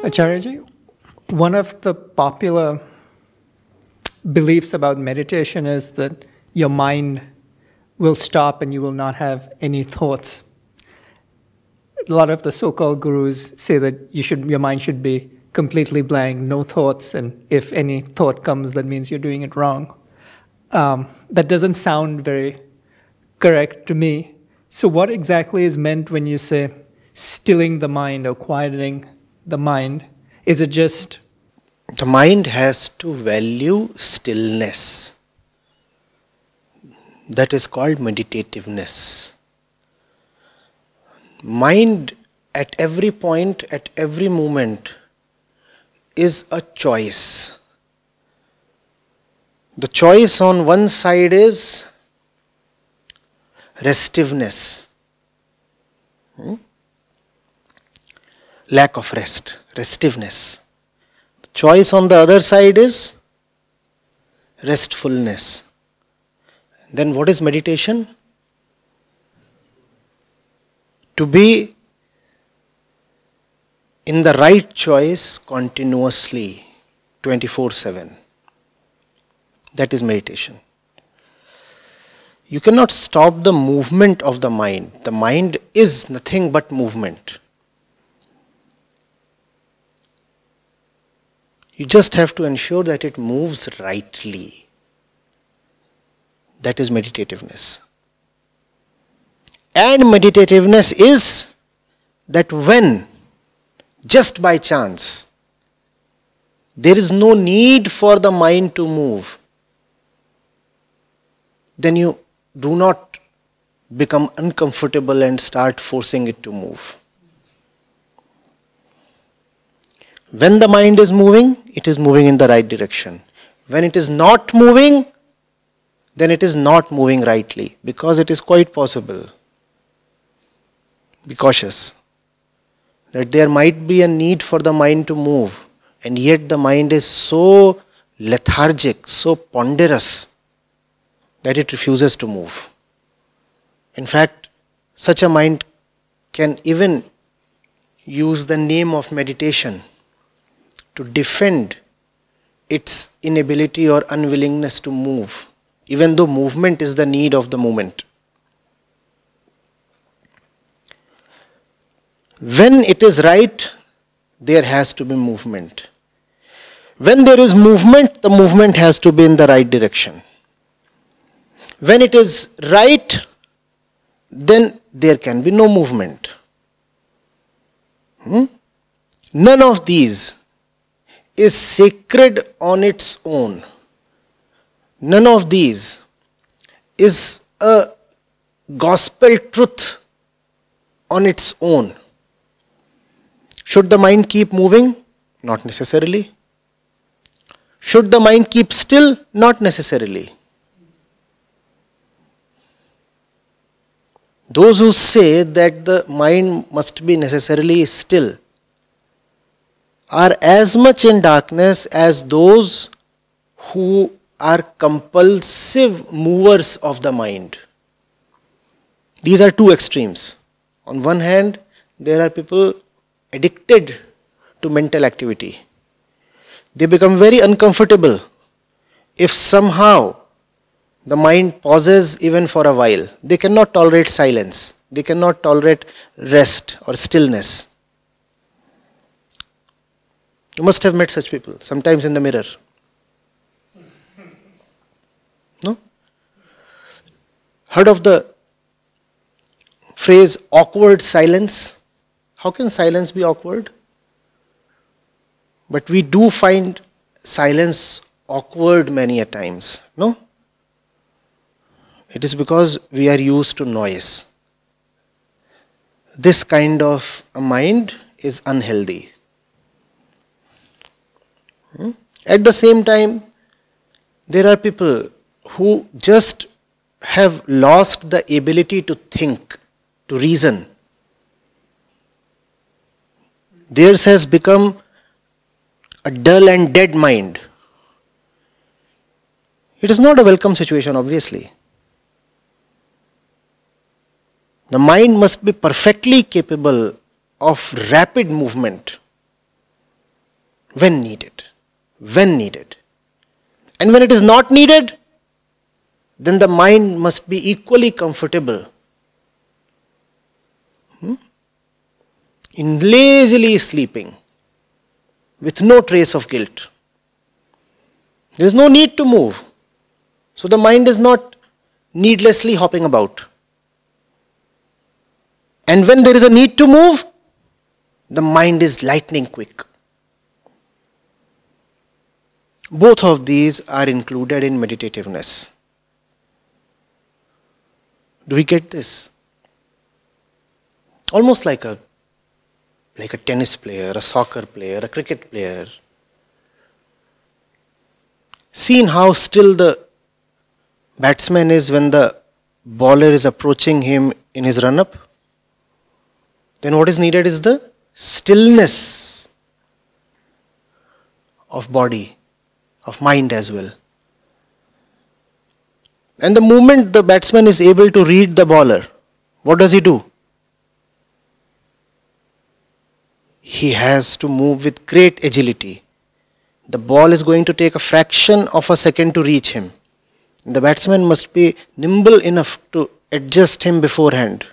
Acharya, one of the popular beliefs about meditation is that your mind will stop and you will not have any thoughts. A lot of the so-called gurus say that your mind should be completely blank, no thoughts, and if any thought comes, that means you're doing it wrong. That doesn't sound very correct to me. So what exactly is meant when you say stilling the mind or quietening the mind? Is it just... The mind has to value stillness. That is called meditativeness. Mind at every point, at every moment is a choice. The choice on one side is restiveness. Lack of rest, restiveness. The choice on the other side is restfulness. Then what is meditation? To be in the right choice continuously, 24/7. That is meditation. You cannot stop the movement of the mind. The mind is nothing but movement. You just have to ensure that it moves rightly. That is meditativeness. And meditativeness is that when, just by chance, there is no need for the mind to move, then you do not become uncomfortable and start forcing it to move. When the mind is moving, it is moving in the right direction. When it is not moving, then it is not moving rightly, because it is quite possible. Be cautious that there might be a need for the mind to move, and yet the mind is so lethargic, so ponderous, that it refuses to move. In fact, such a mind can even use the name of meditation to defend its inability or unwillingness to move, even though movement is the need of the moment. When it is right, there has to be movement. When there is movement, the movement has to be in the right direction. When it is right, then there can be no movement. None of these is sacred on its own. None of these is a gospel truth on its own. Should the mind keep moving? Not necessarily. Should the mind keep still? Not necessarily. Those who say that the mind must be necessarily still are as much in darkness as those who are compulsive movers of the mind. These are two extremes. On one hand, there are people addicted to mental activity. They become very uncomfortable if somehow the mind pauses even for a while. They cannot tolerate silence. They cannot tolerate rest or stillness. You must have met such people, sometimes in the mirror. No? Heard of the phrase awkward silence? How can silence be awkward? But we do find silence awkward many a times, no? It is because we are used to noise. This kind of a mind is unhealthy. At the same time, there are people who just have lost the ability to think, to reason. Theirs has become a dull and dead mind. It is not a welcome situation, obviously. The mind must be perfectly capable of rapid movement. when needed. When needed. And when it is not needed, then the mind must be equally comfortable in lazily sleeping with no trace of guilt. There is no need to move. So the mind is not needlessly hopping about. And when there is a need to move, the mind is lightning quick. Both of these are included in meditativeness. Do we get this? Almost like a tennis player, a soccer player, a cricket player. Seen how still the batsman is when the bowler is approaching him in his run-up? Then what is needed is the stillness of body, of mind as well. And the moment the batsman is able to read the bowler, what does he do? He has to move with great agility. The ball is going to take a fraction of a second to reach him. The batsman must be nimble enough to adjust him beforehand.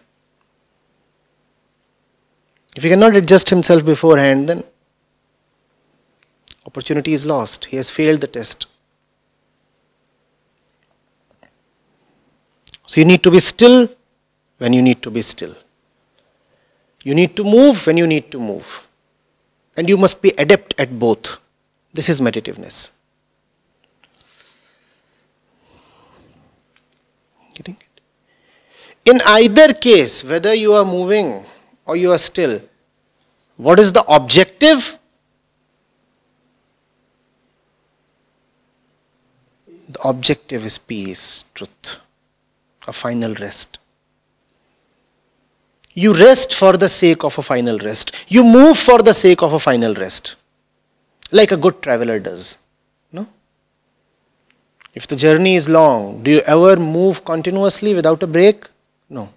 If he cannot adjust himself beforehand, then opportunity is lost. He has failed the test. So you need to be still when you need to be still. You need to move when you need to move. And you must be adept at both. This is meditativeness. Getting it? In either case, whether you are moving or you are still, what is the objective? The objective is peace, truth, a final rest. You rest for the sake of a final rest. You move for the sake of a final rest. Like a good traveler does. No? If the journey is long, do you ever move continuously without a break? No.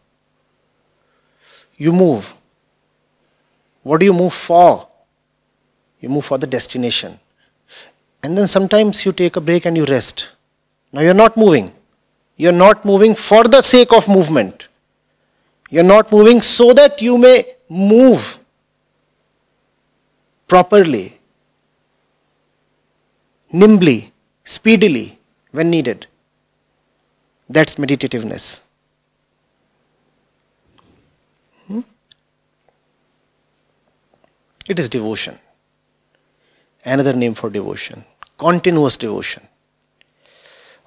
You move. What do you move for? You move for the destination. And then sometimes you take a break and you rest. Now you're not moving. You're not moving for the sake of movement. You're not moving so that you may move properly, nimbly, speedily, when needed. That's meditativeness. It is devotion. Another name for devotion. Continuous devotion.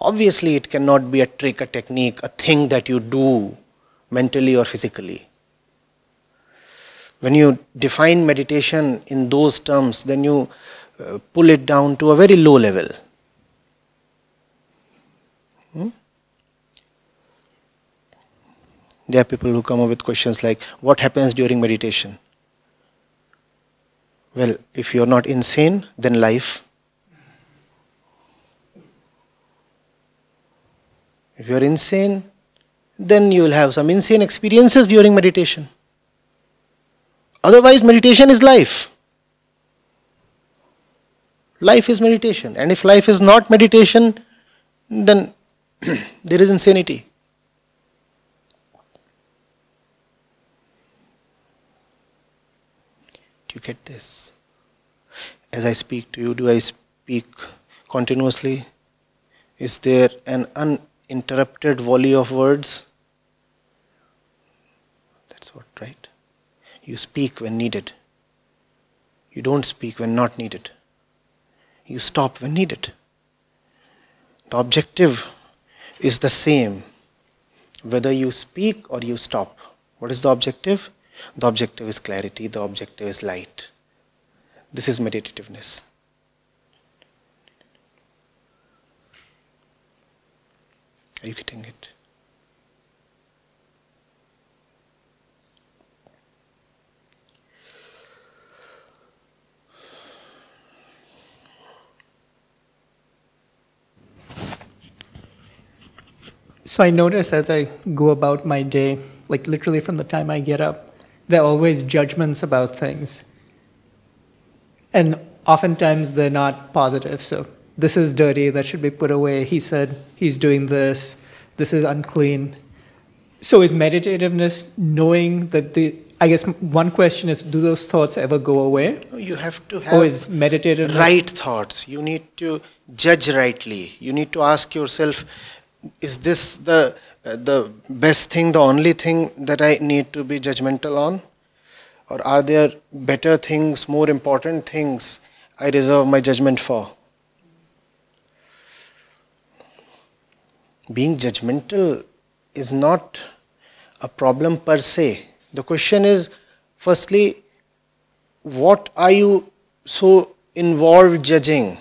Obviously, it cannot be a trick, a technique, a thing that you do mentally or physically. When you define meditation in those terms, then you pull it down to a very low level. There are people who come up with questions like, what happens during meditation? Well, if you're not insane, then life. If you're insane, then you will have some insane experiences during meditation. Otherwise, meditation is life. Life is meditation. And if life is not meditation, then there is insanity. Do you get this? As I speak to you, do I speak continuously? Is there an uninterrupted volley of words? That's what, right? You speak when needed. You don't speak when not needed. You stop when needed. The objective is the same, whether you speak or you stop. What is the objective? The objective is clarity. The objective is light. This is meditativeness. Are you getting it? So I notice as I go about my day, like literally from the time I get up, there are always judgments about things. And oftentimes they're not positive. So this is dirty, that should be put away. He said he's doing this. This is unclean. So is meditativeness knowing that I guess one question is, do those thoughts ever go away? You have to have or is meditativeness right thoughts. You need to judge rightly. You need to ask yourself, is this the best thing, the only thing that I need to be judgmental on? Or are there better things, more important things I reserve my judgment for? Being judgmental is not a problem per se. The question is, firstly, what are you so involved judging?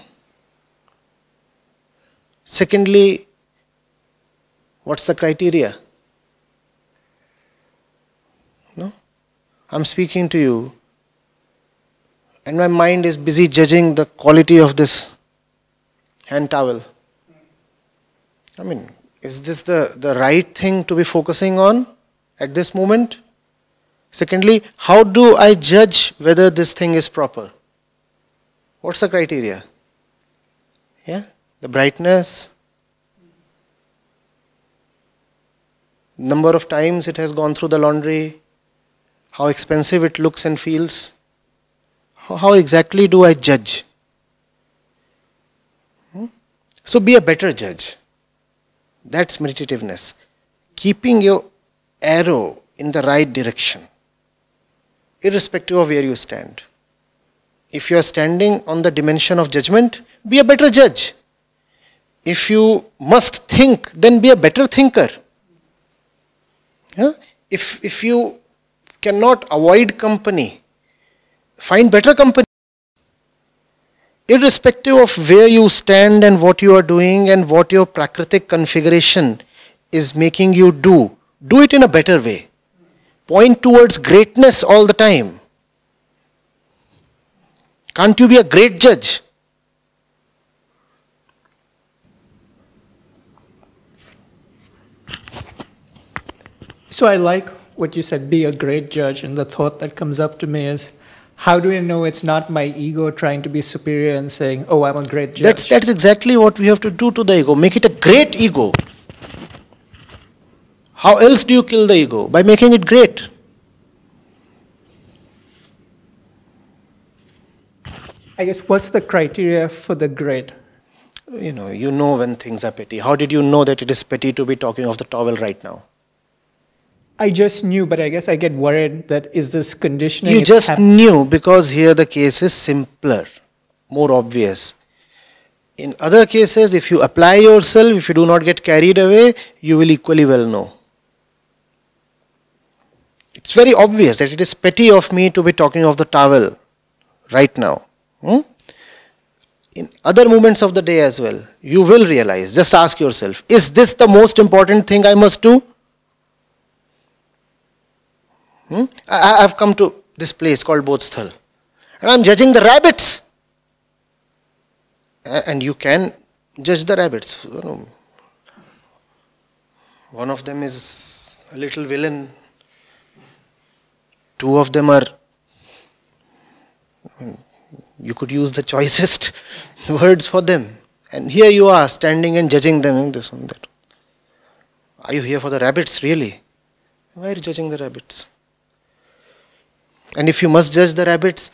Secondly, what's the criteria? No? I'm speaking to you and my mind is busy judging the quality of this hand towel. I mean, is this the right thing to be focusing on at this moment? Secondly, how do I judge whether this thing is proper? What's the criteria? Yeah, the brightness, number of times it has gone through the laundry, how expensive it looks and feels. How exactly do I judge? So be a better judge. That's meditativeness. Keeping your arrow in the right direction, irrespective of where you stand. If you are standing on the dimension of judgment, be a better judge. If you must think, then be a better thinker. Yeah? If you cannot avoid company, find better company. Irrespective of where you stand and what you are doing and what your prakritic configuration is making you do it in a better way. Point towards greatness all the time. Can't you be a great judge? So I like what you said, be a great judge, and the thought that comes up to me is, how do I know it's not my ego trying to be superior and saying, oh, I'm a great judge? That's exactly what we have to do to the ego. Make it a great ego. How else do you kill the ego? By making it great. I guess, what's the criteria for the great? You know when things are petty. How did you know that it is petty to be talking of the towel right now? I just knew, but I guess I get worried that is this conditioning? You just knew because here the case is simpler, more obvious. In other cases, if you apply yourself, if you do not get carried away, you will equally well know. It's very obvious that it is petty of me to be talking of the towel right now. In other moments of the day as well, you will realize, just ask yourself, is this the most important thing I must do? I have come to this place called Bodhsthal and I am judging the rabbits. And you can judge the rabbits. One of them is a little villain. Two of them are, you could use the choicest words for them. And here you are standing and judging them. This one, that. Are you here for the rabbits really? Why are you judging the rabbits? And if you must judge the rabbits,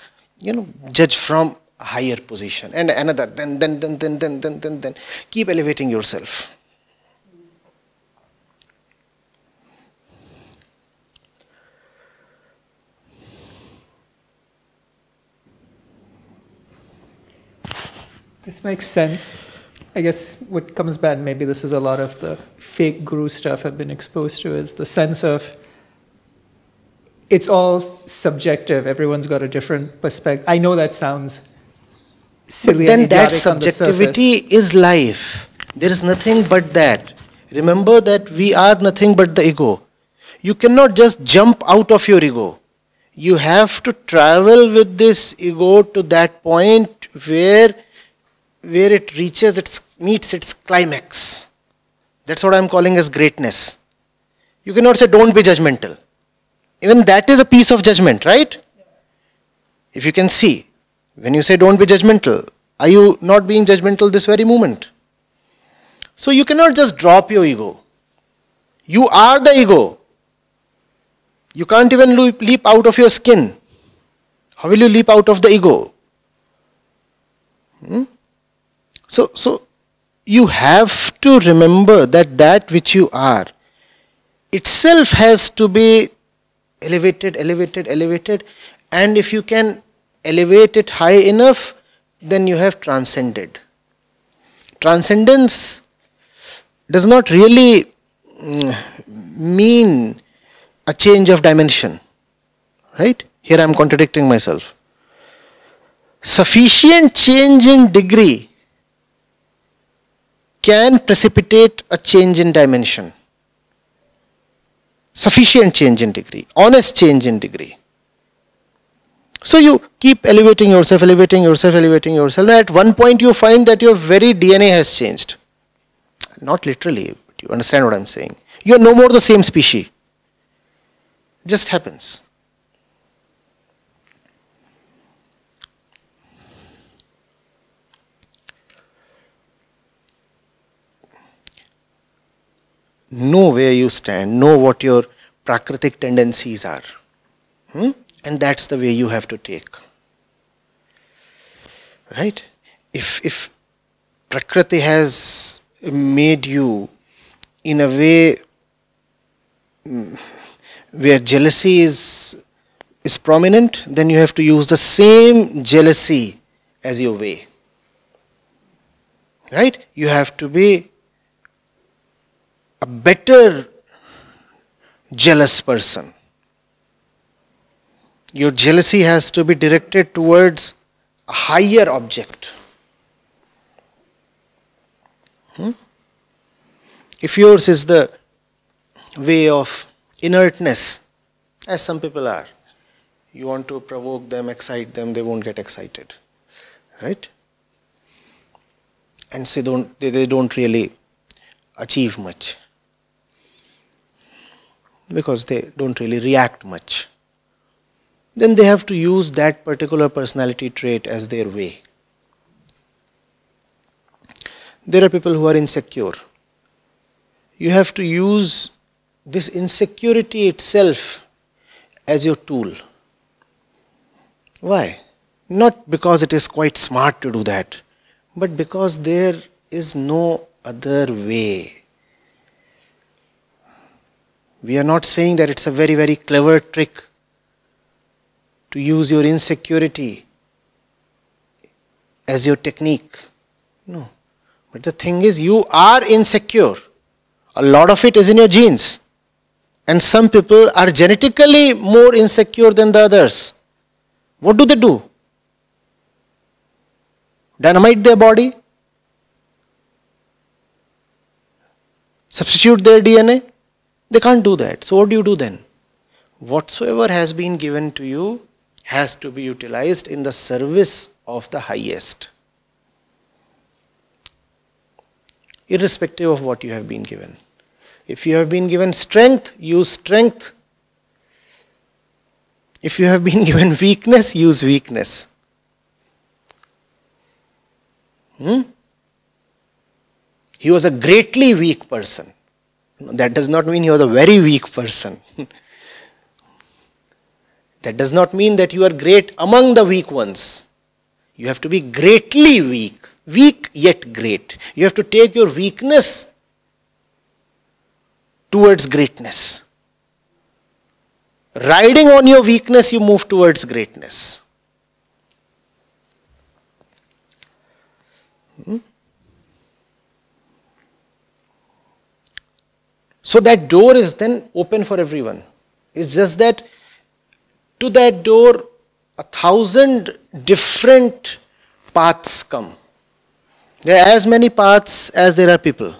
judge from a higher position. And another, then. Keep elevating yourself. This makes sense. I guess what comes back, maybe this is a lot of the fake guru stuff I've been exposed to, is the sense of it's all subjective. Everyone's got a different perspective. I know that sounds silly. Then that subjectivity is life. There is nothing but that. Remember that we are nothing but the ego. You cannot just jump out of your ego. You have to travel with this ego to that point where it reaches, meets its climax. That's what I'm calling as greatness. You cannot say, don't be judgmental. Even that is a piece of judgment, right? If you can see, When you say don't be judgmental, are you not being judgmental this very moment? So you cannot just drop your ego. You are the ego. You can't even leap out of your skin. How will you leap out of the ego? So you have to remember that which you are itself has to be elevated, and if you can elevate it high enough, then you have transcended. Transcendence does not really mean a change of dimension, right? Here I am contradicting myself. Sufficient change in degree can precipitate a change in dimension. Sufficient change in degree, honest change in degree. So you keep elevating yourself, and at one point you find that your very DNA has changed. Not literally, but you understand what I am saying. You are no more the same species. Just happens. Know where you stand, know what your prakritic tendencies are. And that's the way you have to take. Right? If Prakriti has made you in a way where jealousy is prominent, then you have to use the same jealousy as your way. Right? You have to be a better jealous person. Your jealousy has to be directed towards a higher object. If yours is the way of inertness, as some people are, you want to provoke them, excite them, they won't get excited. Right? And so they don't really achieve much, because they don't really react much. Then they have to use that particular personality trait as their way. There are people who are insecure. You have to use this insecurity itself as your tool. Why? Not because it is quite smart to do that, but because there is no other way. We are not saying that it's a very, very clever trick to use your insecurity as your technique. No. But the thing is, you are insecure. A lot of it is in your genes. And some people are genetically more insecure than the others. What do? Dynamite their body? Substitute their DNA? They can't do that. So what do you do then? Whatsoever has been given to you has to be utilized in the service of the highest, irrespective of what you have been given. If you have been given strength, use strength. If you have been given weakness, use weakness. He was a greatly weak person. That does not mean he was a very weak person. That does not mean that you are great among the weak ones. You have to be greatly weak. Weak yet great. You have to take your weakness towards greatness. Riding on your weakness, you move towards greatness. So that door is then open for everyone. It's just that to that door, 1,000 different paths come. There are as many paths as there are people.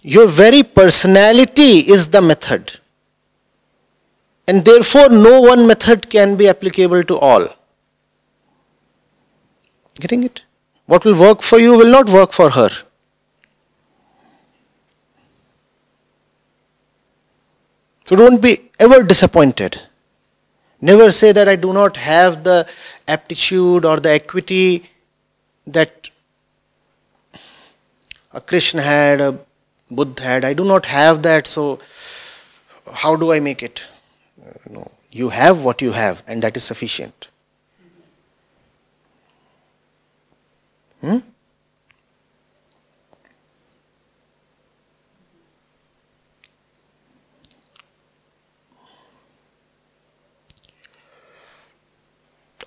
Your very personality is the method. And therefore, no one method can be applicable to all. Getting it? What will work for you will not work for her. So don't be ever disappointed, Never say that I do not have the aptitude or the equity that a Krishna had, a Buddha had. I do not have that, so how do I make it? No, you have what you have, and that is sufficient.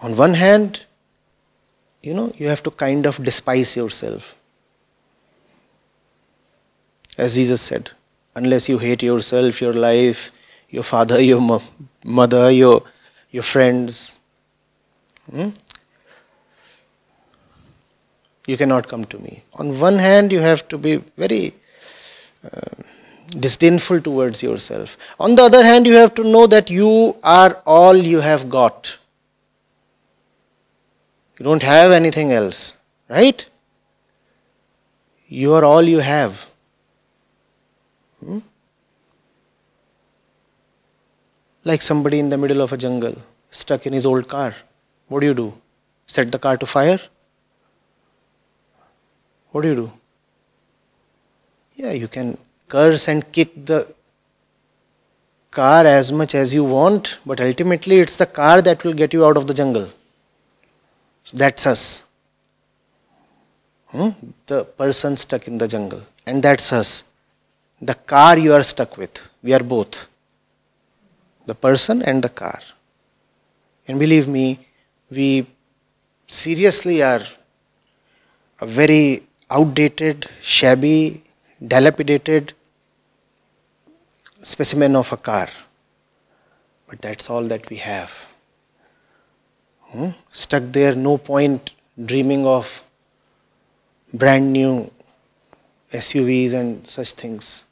On one hand, you have to kind of despise yourself. As Jesus said, unless you hate yourself, your life, your father, your mother, your friends, you cannot come to me. On one hand, you have to be very disdainful towards yourself. On the other hand, you have to know that you are all you have got. You don't have anything else, right? You are all you have. Like somebody in the middle of a jungle, stuck in his old car. What do? Set the car to fire? What do? Yeah, you can curse and kick the car as much as you want, but ultimately it's the car that will get you out of the jungle. So that's us. The person stuck in the jungle. And that's us. The car you are stuck with. We are both. The person and the car. And believe me, we seriously are a very outdated, shabby, dilapidated specimen of a car. But that's all that we have. Stuck there, no point dreaming of brand new SUVs and such things.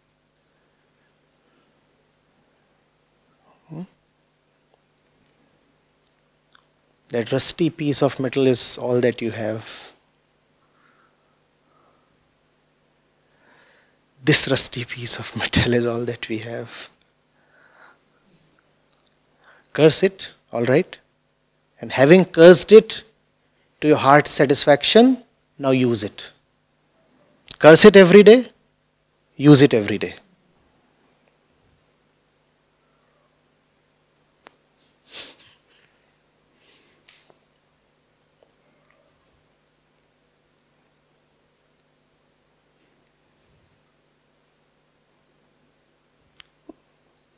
That rusty piece of metal is all that you have. This rusty piece of metal is all that we have. Curse it, all right? And having cursed it to your heart's satisfaction, now use it. Curse it every day, use it every day.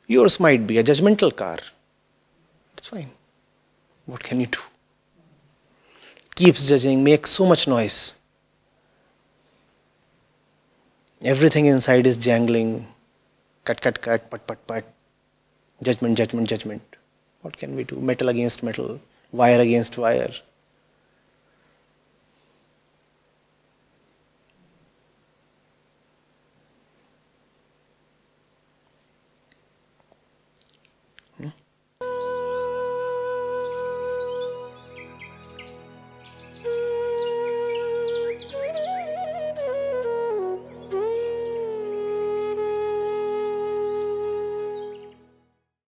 Yours might be a judgmental car. It's fine. What can you do? Keeps judging, makes so much noise. Everything inside is jangling. Cut, cut, cut, pat, pat, pat. Judgment, judgment, judgment. What can we do? Metal against metal. Wire against wire.